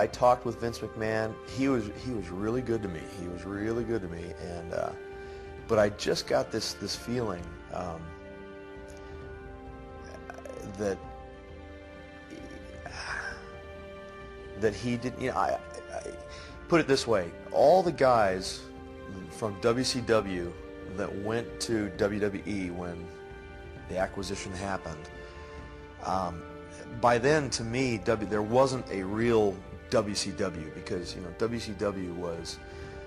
I talked with Vince McMahon. He was really good to me. He was really good to me, and but I just got this feeling that he did. You know, I put it this way: all the guys from WCW that went to WWE when the acquisition happened. By then, to me, there wasn't a real WCW, because WCW was,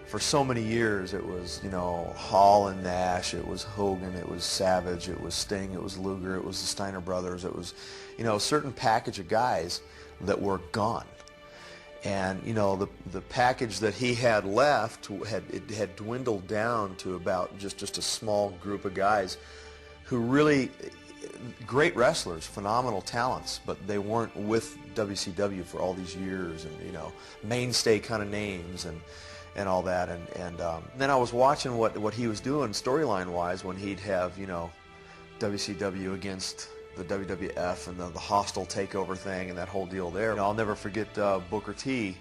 for so many years, it was Hall and Nash, it was Hogan, it was Savage, it was Sting, it was Luger, it was the Steiner Brothers, it was a certain package of guys that were gone. And the package that he had left had dwindled down to about just a small group of guys who really great wrestlers, phenomenal talents, but they weren't with WCW for all these years, and mainstay kind of names and all that. And then I was watching what he was doing storyline wise when he'd have WCW against the WWF and the hostile takeover thing and that whole deal there. I'll never forget Booker T,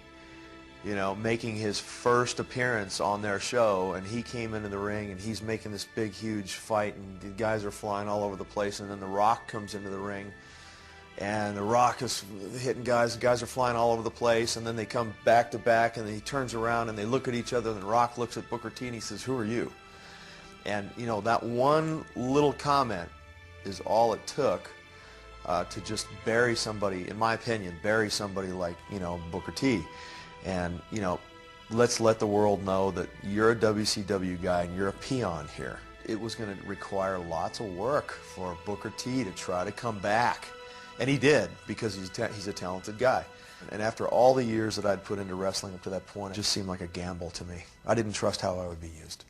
making his first appearance on their show, and he came into the ring and he's making this big huge fight, and the guys are flying all over the place, and then The Rock comes into the ring, and The Rock is hitting guys, the guys are flying all over the place, and then they come back to back, and then he turns around and they look at each other, and The Rock looks at Booker T and he says, "Who are you?" And that one little comment is all it took to just bury somebody, in my opinion, bury somebody like Booker T. And let's let the world know that you're a WCW guy and you're a peon here. It was going to require lots of work for Booker T to try to come back, and he did, because he's a talented guy. And after all the years that I'd put into wrestling up to that point, it just seemed like a gamble to me. I didn't trust how I would be used.